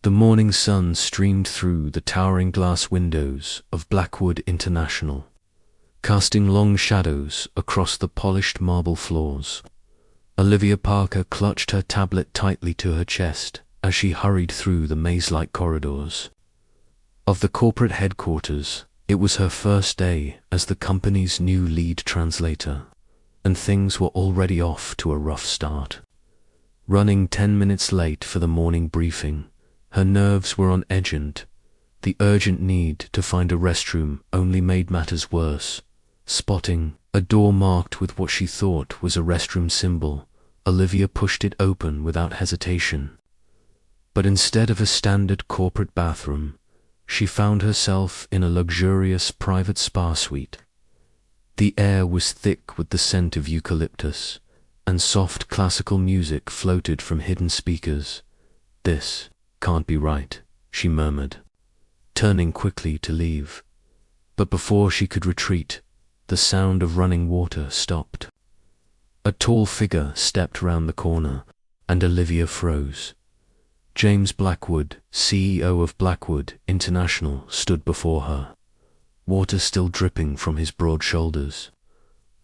The morning sun streamed through the towering glass windows of Blackwood International, casting long shadows across the polished marble floors. Olivia Parker clutched her tablet tightly to her chest as she hurried through the maze-like corridors of the corporate headquarters. It was her first day as the company's new lead translator, and things were already off to a rough start. Running 10 minutes late for the morning briefing, her nerves were on edge, and the urgent need to find a restroom only made matters worse. Spotting a door marked with what she thought was a restroom symbol, Olivia pushed it open without hesitation. But instead of a standard corporate bathroom, she found herself in a luxurious private spa suite. The air was thick with the scent of eucalyptus, and soft classical music floated from hidden speakers. "This can't be right," she murmured, turning quickly to leave. But before she could retreat, the sound of running water stopped. A tall figure stepped round the corner, and Olivia froze. James Blackwood, CEO of Blackwood International, stood before her, water still dripping from his broad shoulders,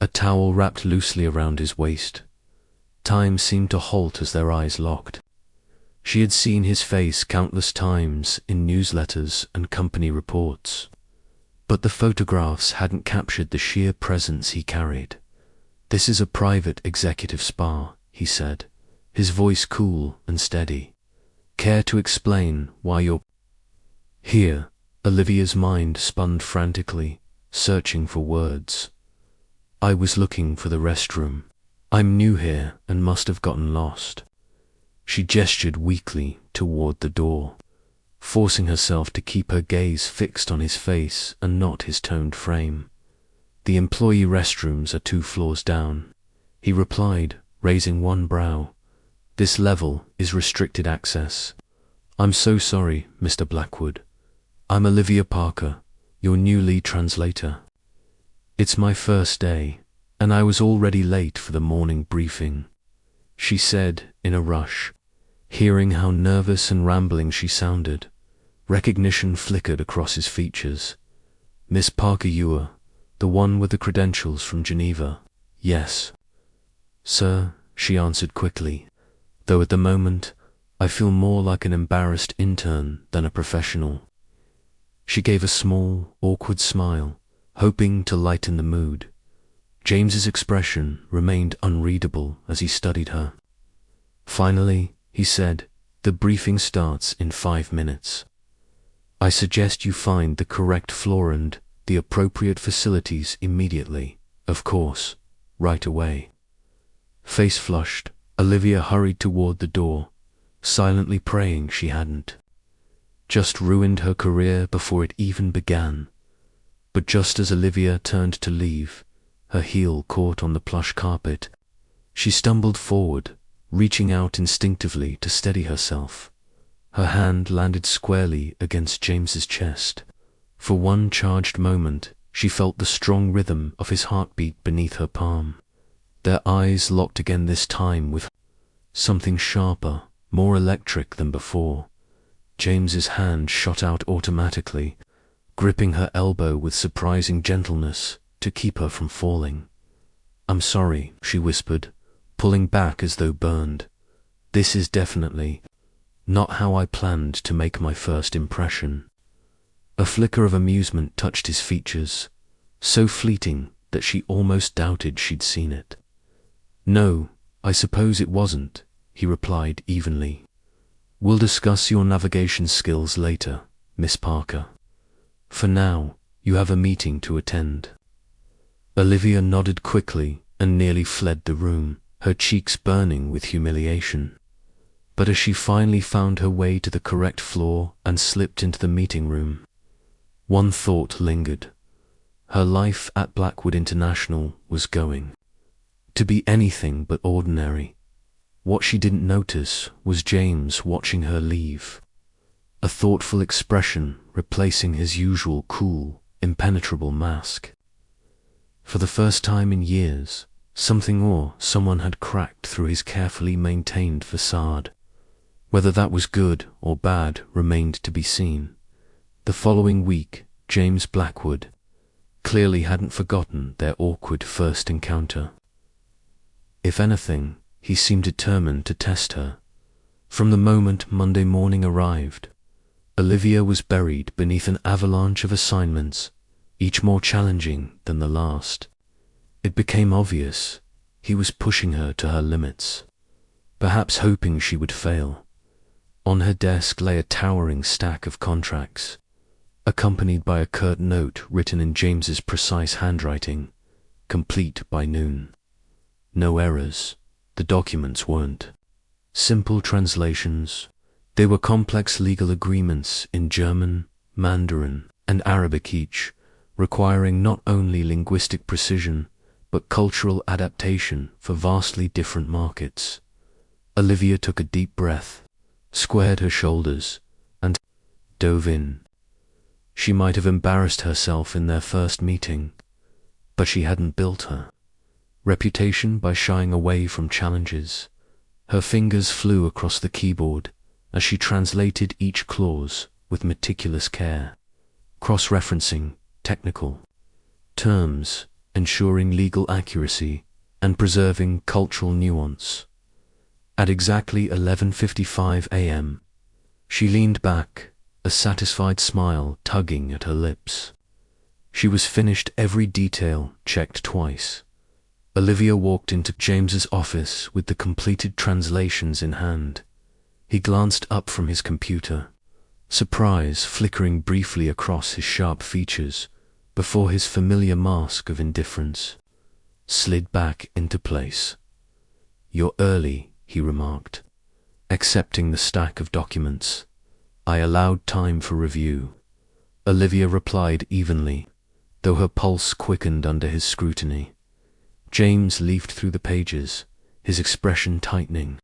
a towel wrapped loosely around his waist. Time seemed to halt as their eyes locked. She had seen his face countless times in newsletters and company reports, but the photographs hadn't captured the sheer presence he carried. "This is a private executive spa," he said, his voice cool and steady. "Care to explain why you're here?" Olivia's mind spun frantically, searching for words. "I was looking for the restroom. I'm new here and must have gotten lost." She gestured weakly toward the door, forcing herself to keep her gaze fixed on his face and not his toned frame. "The employee restrooms are 2 floors down," he replied, raising one brow. "This level is restricted access." "I'm so sorry, Mr. Blackwood. I'm Olivia Parker, your new lead translator. It's my first day, and I was already late for the morning briefing," she said in a rush. Hearing how nervous and rambling she sounded, recognition flickered across his features. "Miss Parker, you are the one with the credentials from Geneva?" "Yes, sir," she answered quickly, "though at the moment I feel more like an embarrassed intern than a professional." She gave a small, awkward smile, hoping to lighten the mood. James's expression remained unreadable as he studied her. Finally, he said, "The briefing starts in 5 minutes. I suggest you find the correct floor and the appropriate facilities immediately. Of course, right away." Face flushed, Olivia hurried toward the door, silently praying she hadn't just ruined her career before it even began. But just as Olivia turned to leave, her heel caught on the plush carpet. She stumbled forward, reaching out instinctively to steady herself. Her hand landed squarely against James's chest. For one charged moment, she felt the strong rhythm of his heartbeat beneath her palm. Their eyes locked again, this time with something sharper, more electric than before. James's hand shot out automatically, gripping her elbow with surprising gentleness to keep her from falling. "I'm sorry," she whispered, pulling back as though burned. "This is definitely not how I planned to make my first impression." A flicker of amusement touched his features, so fleeting that she almost doubted she'd seen it. "No, I suppose it wasn't," he replied evenly. "We'll discuss your navigation skills later, Miss Parker. For now, you have a meeting to attend." Olivia nodded quickly and nearly fled the room, her cheeks burning with humiliation. But as she finally found her way to the correct floor and slipped into the meeting room, one thought lingered. Her life at Blackwood International was going to be anything but ordinary. What she didn't notice was James watching her leave, a thoughtful expression replacing his usual cool, impenetrable mask. For the first time in years, something or someone had cracked through his carefully maintained facade. Whether that was good or bad remained to be seen. The following week, James Blackwood clearly hadn't forgotten their awkward first encounter. If anything, he seemed determined to test her. From the moment Monday morning arrived, Olivia was buried beneath an avalanche of assignments, each more challenging than the last. It became obvious he was pushing her to her limits, perhaps hoping she would fail. On her desk lay a towering stack of contracts, accompanied by a curt note written in James's precise handwriting, complete by noon. No errors. The documents weren't simple translations. They were complex legal agreements in German, Mandarin, and Arabic each, requiring not only linguistic precision, but cultural adaptation for vastly different markets. Olivia took a deep breath, squared her shoulders, and dove in. She might have embarrassed herself in their first meeting, but she hadn't built her reputation by shying away from challenges. Her fingers flew across the keyboard as she translated each clause with meticulous care, cross-referencing technical terms, ensuring legal accuracy, and preserving cultural nuance. At exactly 11:55 a.m., she leaned back, a satisfied smile tugging at her lips. She was finished, every detail checked twice. Olivia walked into James's office with the completed translations in hand. He glanced up from his computer, surprise flickering briefly across his sharp features before his familiar mask of indifference slid back into place. "You're early," he remarked, accepting the stack of documents. "I allowed time for review." Olivia replied evenly, though her pulse quickened under his scrutiny. James leafed through the pages, his expression tightening.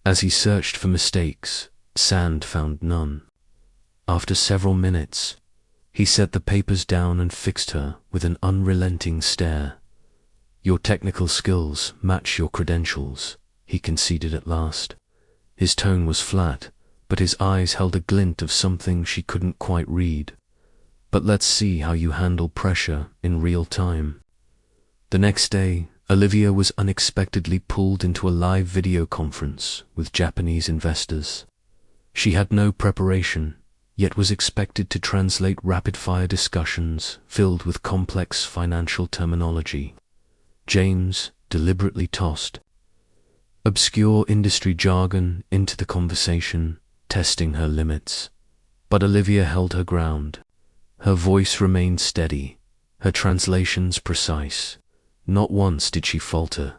As he searched for mistakes, Sand found none. After several minutes, he set the papers down and fixed her with an unrelenting stare. "Your technical skills match your credentials," he conceded at last. His tone was flat, but his eyes held a glint of something she couldn't quite read. "But let's see how you handle pressure in real time." The next day, Olivia was unexpectedly pulled into a live video conference with Japanese investors. She had no preparation, yet was expected to translate rapid-fire discussions filled with complex financial terminology. James deliberately tossed obscure industry jargon into the conversation, testing her limits. But Olivia held her ground. Her voice remained steady, her translations precise. Not once did she falter.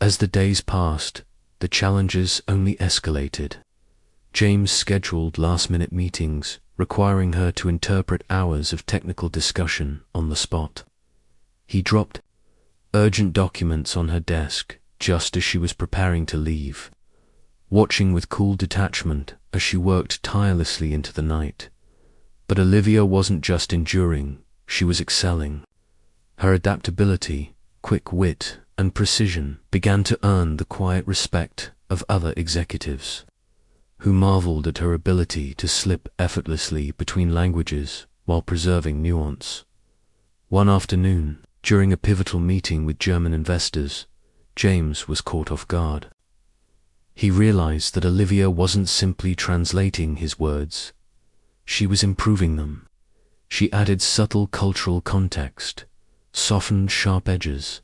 As the days passed, the challenges only escalated. James scheduled last-minute meetings, requiring her to interpret hours of technical discussion on the spot. He dropped urgent documents on her desk just as she was preparing to leave, watching with cool detachment as she worked tirelessly into the night. But Olivia wasn't just enduring, she was excelling. Her adaptability, quick wit, and precision began to earn the quiet respect of other executives, who marveled at her ability to slip effortlessly between languages while preserving nuance. One afternoon, during a pivotal meeting with German investors, James was caught off guard. He realized that Olivia wasn't simply translating his words. She was improving them. She added subtle cultural context, softened sharp edges,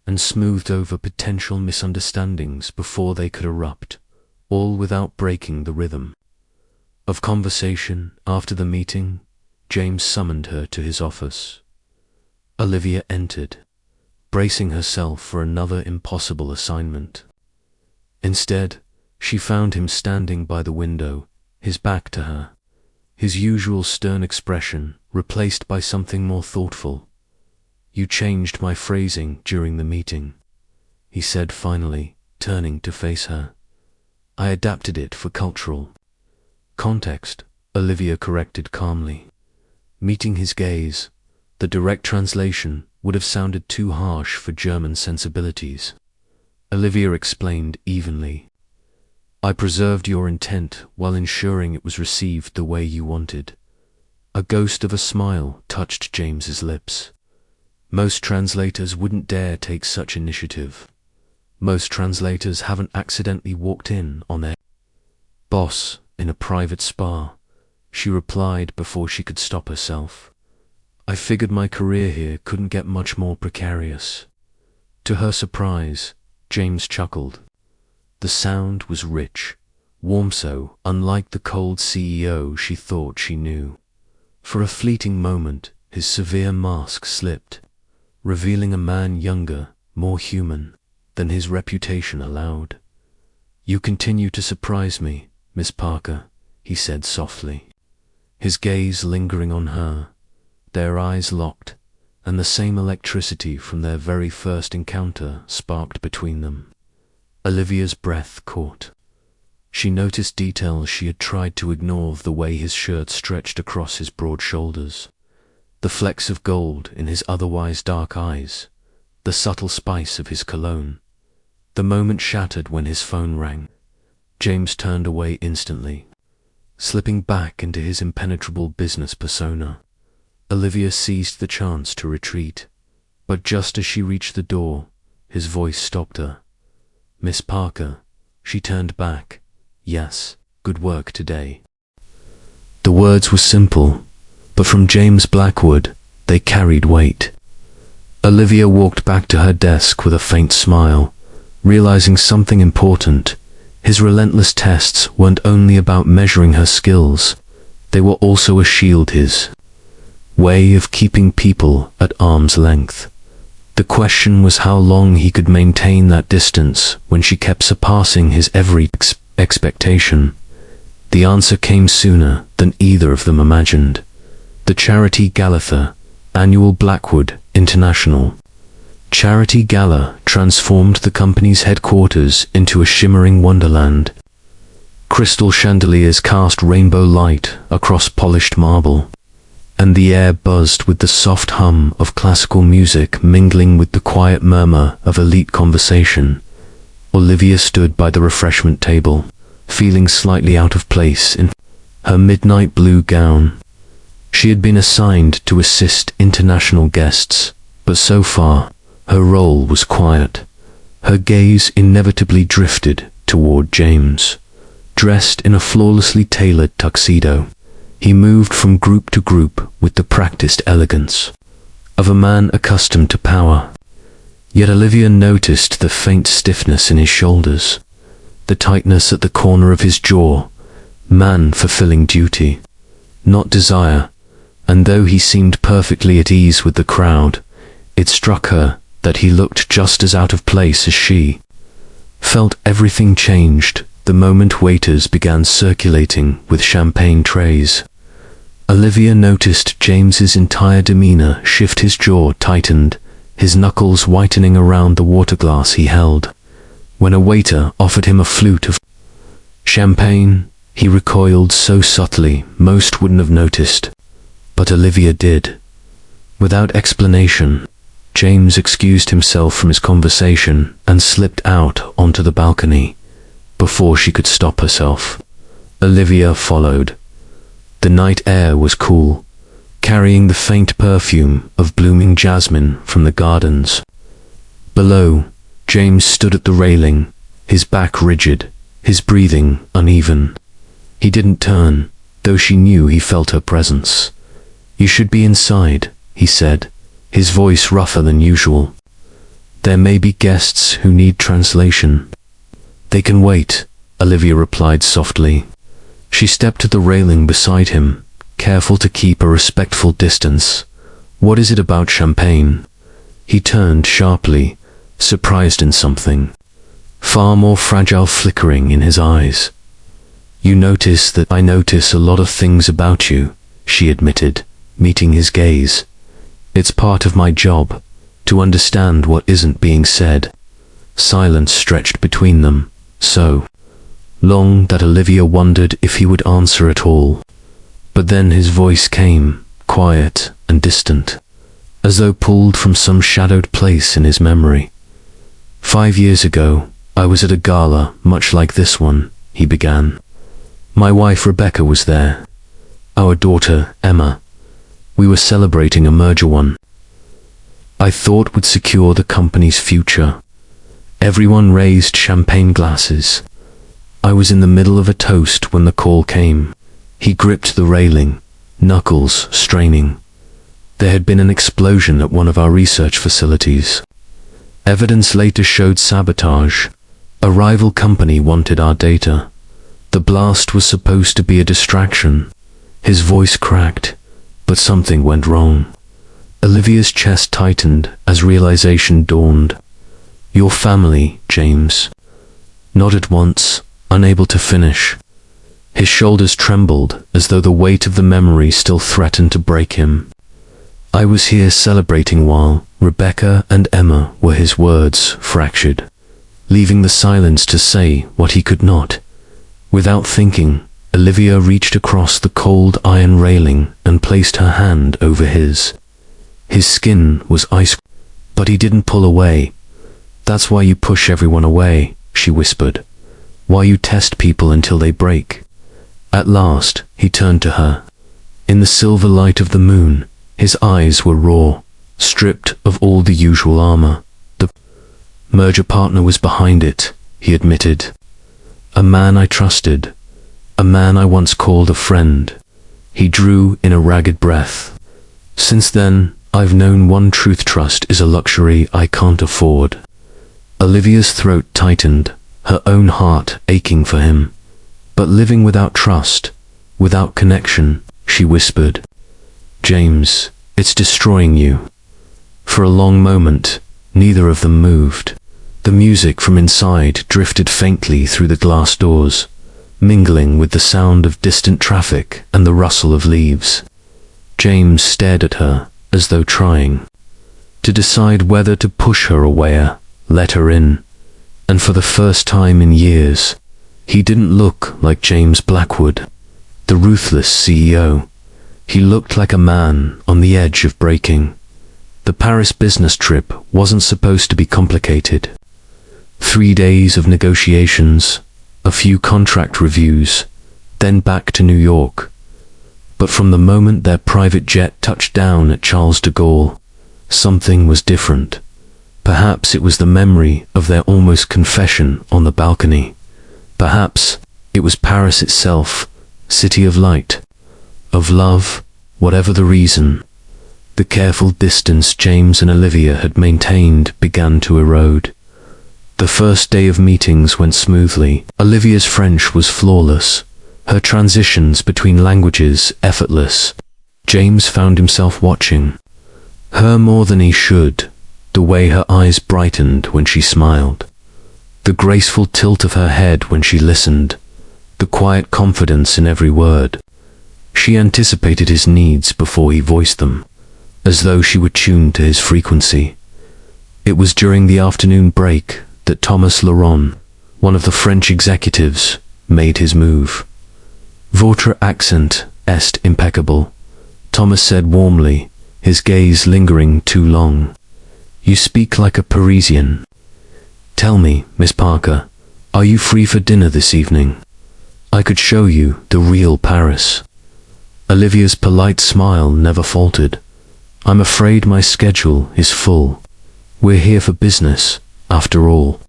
and smoothed over potential misunderstandings before they could erupt, all without breaking the rhythm of conversation. After the meeting, James summoned her to his office. Olivia entered, bracing herself for another impossible assignment. Instead, she found him standing by the window, his back to her, his usual stern expression replaced by something more thoughtful. "You changed my phrasing during the meeting," he said finally, turning to face her. "I adapted it for cultural context," Olivia corrected calmly. Meeting his gaze, the direct translation would have sounded too harsh for German sensibilities. Olivia explained evenly. I preserved your intent while ensuring it was received the way you wanted. A ghost of a smile touched James's lips. Most translators wouldn't dare take such initiative. Most translators haven't accidentally walked in on their boss in a private spa, she replied before she could stop herself. I figured my career here couldn't get much more precarious. To her surprise, James chuckled. The sound was rich, warm, so unlike the cold CEO she thought she knew. For a fleeting moment, his severe mask slipped, revealing a man younger, more human than his reputation allowed. You continue to surprise me, Miss Parker, he said softly, his gaze lingering on her. Their eyes locked, and the same electricity from their very first encounter sparked between them. Olivia's breath caught. She noticed details she had tried to ignore, the way his shirt stretched across his broad shoulders, the flecks of gold in his otherwise dark eyes, the subtle spice of his cologne. The moment shattered when his phone rang. James turned away instantly, slipping back into his impenetrable business persona. Olivia seized the chance to retreat, but just as she reached the door, his voice stopped her. Miss Parker, she turned back. Yes, good work today. The words were simple, but from James Blackwood, they carried weight. Olivia walked back to her desk with a faint smile, realizing something important. His relentless tests weren't only about measuring her skills, they were also a shield, his way of keeping people at arm's length. The question was how long he could maintain that distance when she kept surpassing his every expectation. The answer came sooner than either of them imagined. The charity Galathea, annual Blackwood International Charity Gala transformed the company's headquarters into a shimmering wonderland. Crystal chandeliers cast rainbow light across polished marble, and the air buzzed with the soft hum of classical music mingling with the quiet murmur of elite conversation. Olivia stood by the refreshment table, feeling slightly out of place in her midnight blue gown. She had been assigned to assist international guests, but so far, her role was quiet. Her gaze inevitably drifted toward James. Dressed in a flawlessly tailored tuxedo, he moved from group to group with the practiced elegance of a man accustomed to power. Yet Olivia noticed the faint stiffness in his shoulders, the tightness at the corner of his jaw. Man fulfilling duty, not desire, and though he seemed perfectly at ease with the crowd, it struck her that he looked just as out of place as she. Felt everything changed the moment waiters began circulating with champagne trays. Olivia noticed James's entire demeanor shift. His jaw tightened, his knuckles whitening around the water glass he held. When a waiter offered him a flute of champagne, he recoiled so subtly most wouldn't have noticed. But Olivia did. Without explanation, James excused himself from his conversation and slipped out onto the balcony. Before she could stop herself, Olivia followed. The night air was cool, carrying the faint perfume of blooming jasmine from the gardens. Below, James stood at the railing, his back rigid, his breathing uneven. He didn't turn, though she knew he felt her presence. You should be inside, he said, his voice rougher than usual. There may be guests who need translation. They can wait, Olivia replied softly. She stepped to the railing beside him, careful to keep a respectful distance. What is it about champagne? He turned sharply, surprised in something far more fragile flickering in his eyes. You notice that I notice a lot of things about you, she admitted, meeting his gaze. It's part of my job, to understand what isn't being said. Silence stretched between them, so long that Olivia wondered if he would answer at all. But then his voice came, quiet and distant, as though pulled from some shadowed place in his memory. 5 years ago, I was at a gala much like this one, he began. My wife Rebecca was there. Our daughter, Emma. We were celebrating a merger one I thought would secure the company's future. Everyone raised champagne glasses. I was in the middle of a toast when the call came. He gripped the railing, knuckles straining. There had been an explosion at one of our research facilities. Evidence later showed sabotage. A rival company wanted our data. The blast was supposed to be a distraction. His voice cracked, but something went wrong. Olivia's chest tightened as realization dawned. Your family, James. Nodded once, unable to finish. His shoulders trembled as though the weight of the memory still threatened to break him. I was here celebrating while Rebecca and Emma were his words fractured, leaving the silence to say what he could not. Without thinking, Olivia reached across the cold iron railing and placed her hand over his. His skin was ice, but he didn't pull away. That's why you push everyone away, she whispered. Why you test people until they break. At last, he turned to her. In the silver light of the moon, his eyes were raw, stripped of all the usual armor. The merger partner was behind it, he admitted. A man I trusted. A man I once called a friend. He drew in a ragged breath. Since then, I've known one truth: trust is a luxury I can't afford. Olivia's throat tightened, her own heart aching for him. But living without trust, without connection, she whispered. James, it's destroying you. For a long moment, neither of them moved. The music from inside drifted faintly through the glass doors, mingling with the sound of distant traffic and the rustle of leaves. James stared at her, as though trying to decide whether to push her away or let her in. And for the first time in years, he didn't look like James Blackwood, the ruthless CEO. He looked like a man on the edge of breaking. The Paris business trip wasn't supposed to be complicated. 3 days of negotiations, a few contract reviews, then back to New York. But from the moment their private jet touched down at Charles de Gaulle, something was different. Perhaps it was the memory of their almost confession on the balcony. Perhaps it was Paris itself, city of light, of love, whatever the reason. The careful distance James and Olivia had maintained began to erode. The first day of meetings went smoothly. Olivia's French was flawless, her transitions between languages effortless. James found himself watching her more than he should, the way her eyes brightened when she smiled, the graceful tilt of her head when she listened, the quiet confidence in every word. She anticipated his needs before he voiced them, as though she were tuned to his frequency. It was during the afternoon break that Thomas Laurent, one of the French executives, made his move. Votre accent est impeccable, Thomas said warmly, his gaze lingering too long. You speak like a Parisian. Tell me, Miss Parker, are you free for dinner this evening? I could show you the real Paris. Olivia's polite smile never faltered. I'm afraid my schedule is full. We're here for business, after all.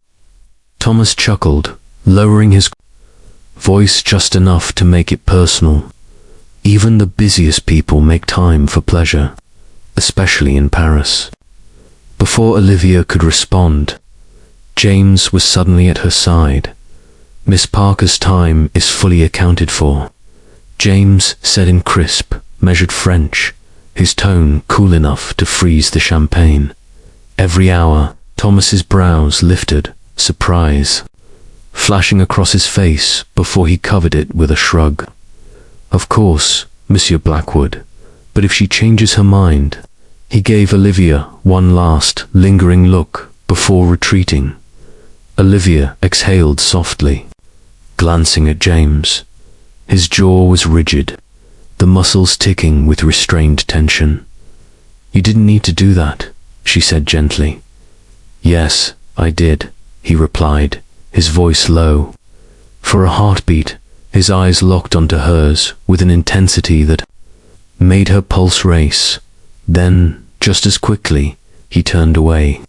Thomas chuckled, lowering his voice just enough to make it personal. Even the busiest people make time for pleasure, especially in Paris. Before Olivia could respond, James was suddenly at her side. Miss Parker's time is fully accounted for, James said in crisp, measured French, his tone cool enough to freeze the champagne. Every hour, Thomas's brows lifted, surprise flashing across his face before he covered it with a shrug. Of course, Monsieur Blackwood, but if she changes her mind. He gave Olivia one last, lingering look before retreating. Olivia exhaled softly, glancing at James. His jaw was rigid, the muscles ticking with restrained tension. You didn't need to do that, she said gently. Yes, I did, he replied, his voice low. For a heartbeat, his eyes locked onto hers with an intensity that made her pulse race. Then, just as quickly, he turned away.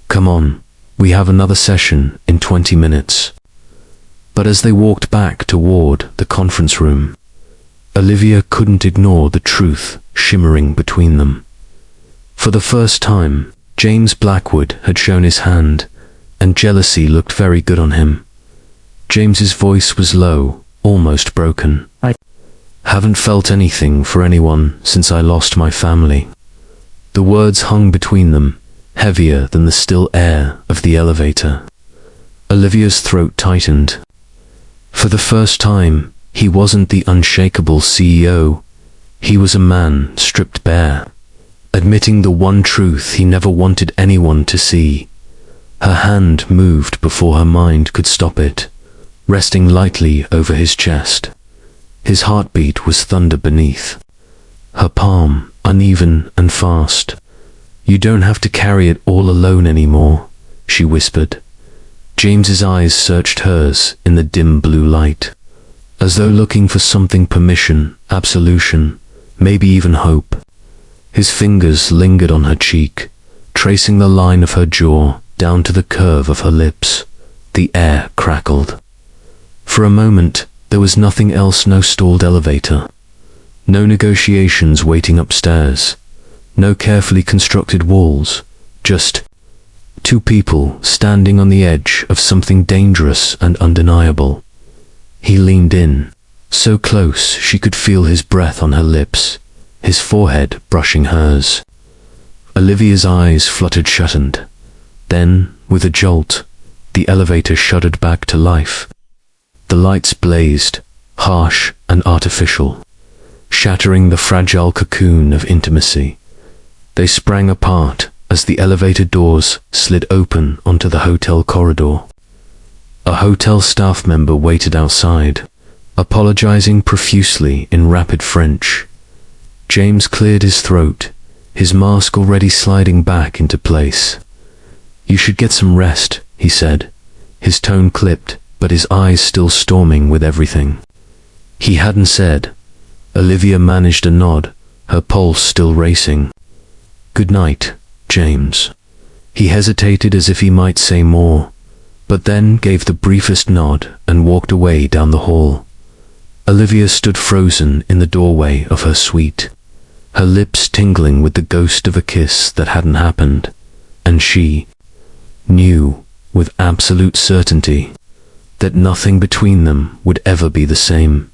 "Come on, we have another session in 20 minutes. But as they walked back toward the conference room, Olivia couldn't ignore the truth shimmering between them. For the first time, James Blackwood had shown his hand, and jealousy looked very good on him. James's voice was low, almost broken. "I haven't felt anything for anyone since I lost my family." The words hung between them, heavier than the still air of the elevator. Olivia's throat tightened. For the first time, he wasn't the unshakable CEO. He was a man stripped bare, admitting the one truth he never wanted anyone to see. Her hand moved before her mind could stop it, resting lightly over his chest. His heartbeat was thunder beneath. Her palm, uneven and fast. "You don't have to carry it all alone anymore," she whispered. James's eyes searched hers in the dim blue light, as though looking for something: permission, absolution, maybe even hope. His fingers lingered on her cheek, tracing the line of her jaw down to the curve of her lips. The air crackled. For a moment, there was nothing else: no stalled elevator, no negotiations waiting upstairs, no carefully constructed walls, just two people standing on the edge of something dangerous and undeniable. He leaned in, so close she could feel his breath on her lips, his forehead brushing hers. Olivia's eyes fluttered shut. Then, with a jolt, the elevator shuddered back to life. The lights blazed, harsh and artificial, shattering the fragile cocoon of intimacy. They sprang apart as the elevator doors slid open onto the hotel corridor. A hotel staff member waited outside, apologizing profusely in rapid French. James cleared his throat, his mask already sliding back into place. "You should get some rest," he said, his tone clipped, but his eyes still storming with everything he hadn't said. Olivia managed a nod, her pulse still racing. "Good night, James." He hesitated as if he might say more, but then gave the briefest nod and walked away down the hall. Olivia stood frozen in the doorway of her suite, her lips tingling with the ghost of a kiss that hadn't happened, and she knew with absolute certainty that nothing between them would ever be the same.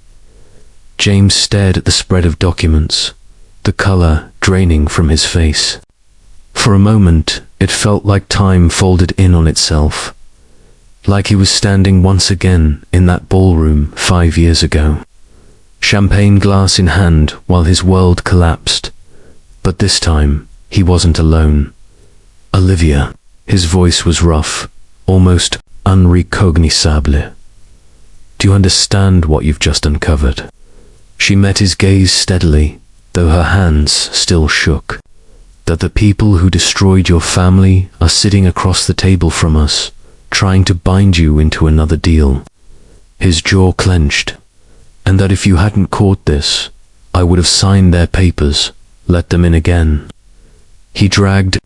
James stared at the spread of documents, the color draining from his face. For a moment, it felt like time folded in on itself, like he was standing once again in that ballroom 5 years ago, champagne glass in hand while his world collapsed. But this time, he wasn't alone. "Olivia," his voice was rough, almost unrecognizable. "Do you understand what you've just uncovered?" She met his gaze steadily, though her hands still shook. "That the people who destroyed your family are sitting across the table from us, trying to bind you into another deal." His jaw clenched. "And that if you hadn't caught this, I would have signed their papers, let them in again." He dragged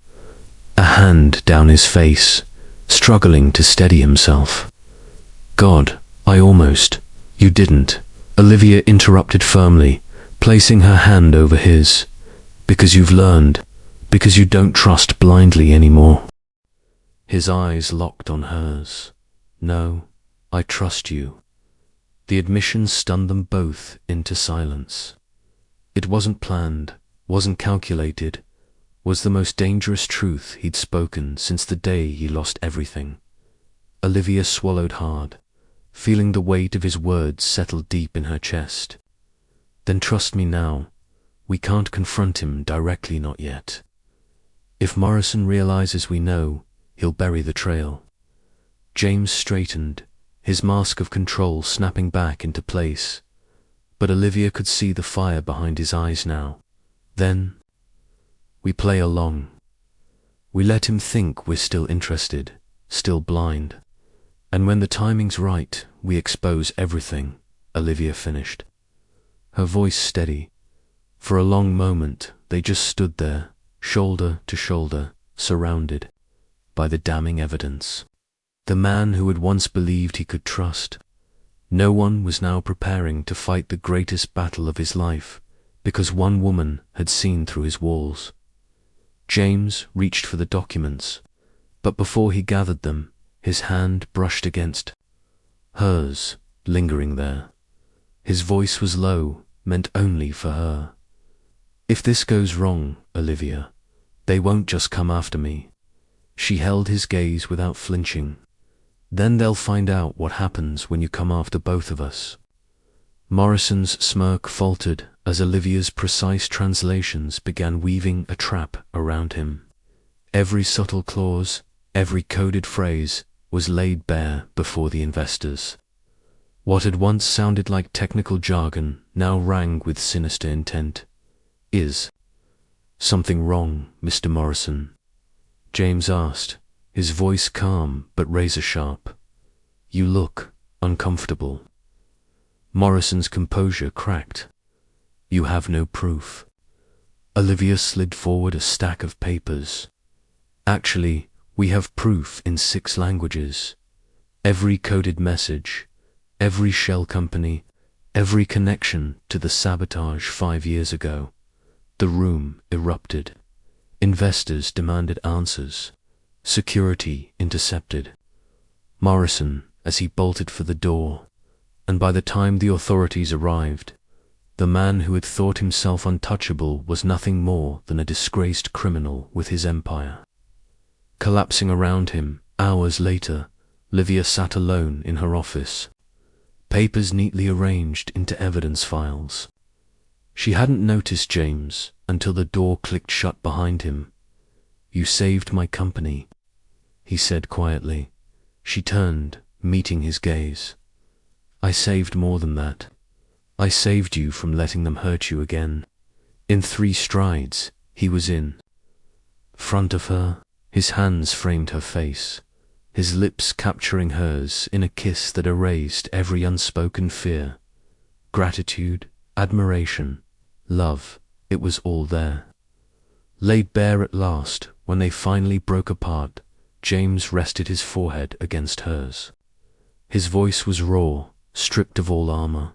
a hand down his face, struggling to steady himself. "God, I almost—" "You didn't," Olivia interrupted firmly, placing her hand over his. "Because you've learned, because you don't trust blindly anymore." His eyes locked on hers. "No, I trust you." The admission stunned them both into silence. It wasn't planned, wasn't calculated, was the most dangerous truth he'd spoken since the day he lost everything. Olivia swallowed hard, feeling the weight of his words settle deep in her chest. "Then trust me now. We can't confront him directly, not yet. If Morrison realizes we know, he'll bury the trail." James straightened, his mask of control snapping back into place, but Olivia could see the fire behind his eyes now. "Then we play along. We let him think we're still interested, still blind. And when the timing's right, we expose everything, Olivia finished, her voice steady. For a long moment, they just stood there, shoulder to shoulder, surrounded by the damning evidence. The man who had once believed he could trust. No one was now preparing to fight the greatest battle of his life, because one woman had seen through his walls. James reached for the documents, but before he gathered them, his hand brushed against hers, lingering there. His voice was low, meant only for her. "If this goes wrong, Olivia, they won't just come after me." She held his gaze without flinching. "Then they'll find out what happens when you come after both of us." Morrison's smirk faltered as Olivia's precise translations began weaving a trap around him. Every subtle clause, every coded phrase was laid bare before the investors. What had once sounded like technical jargon now rang with sinister intent. "Is something wrong, Mr. Morrison?" James asked, his voice calm but razor-sharp. "You look uncomfortable." Morrison's composure cracked. "You have no proof." Olivia slid forward a stack of papers. "Actually, we have proof in 6 languages. Every coded message, every shell company, every connection to the sabotage 5 years ago." The room erupted. Investors demanded answers. Security intercepted Morrison as he bolted for the door, and by the time the authorities arrived, the man who had thought himself untouchable was nothing more than a disgraced criminal with his empire. Collapsing around him, hours later, Olivia sat alone in her office, papers neatly arranged into evidence files. She hadn't noticed James until the door clicked shut behind him. "You saved my company," he said quietly. She turned, meeting his gaze. "I saved more than that. I saved you from letting them hurt you again." In 3 strides, he was in front of her. His hands framed her face, his lips capturing hers in a kiss that erased every unspoken fear. Gratitude, admiration, love, it was all there. Laid bare at last, when they finally broke apart, James rested his forehead against hers. His voice was raw, stripped of all armor.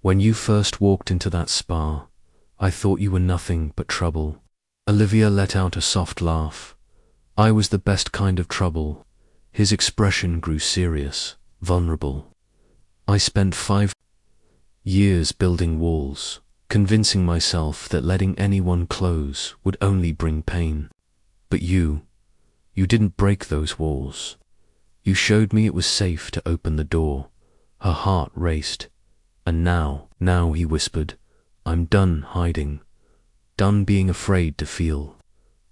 "When you first walked into that spa, I thought you were nothing but trouble." Olivia let out a soft laugh. "I was the best kind of trouble." His expression grew serious, vulnerable. "I spent 5 years building walls, convincing myself that letting anyone close would only bring pain. But you didn't break those walls. You showed me it was safe to open the door." Her heart raced. "And now," he whispered, "I'm done hiding, done being afraid to feel.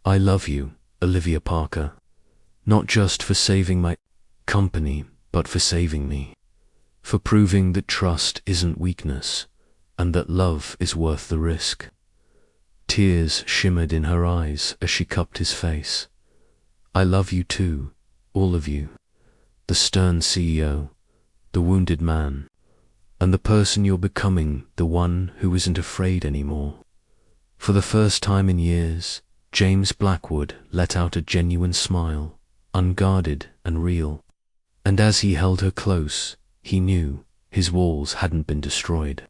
I love you, Olivia Parker, not just for saving my company, but for saving me, for proving that trust isn't weakness, and that love is worth the risk." Tears shimmered in her eyes as she cupped his face. "I love you too, all of you, the stern CEO, the wounded man, and the person you're becoming, the one who isn't afraid anymore." For the first time in years, James Blackwood let out a genuine smile, unguarded and real. And as he held her close, he knew his walls hadn't been destroyed.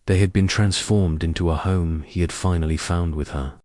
They had been transformed into a home he had finally found with her.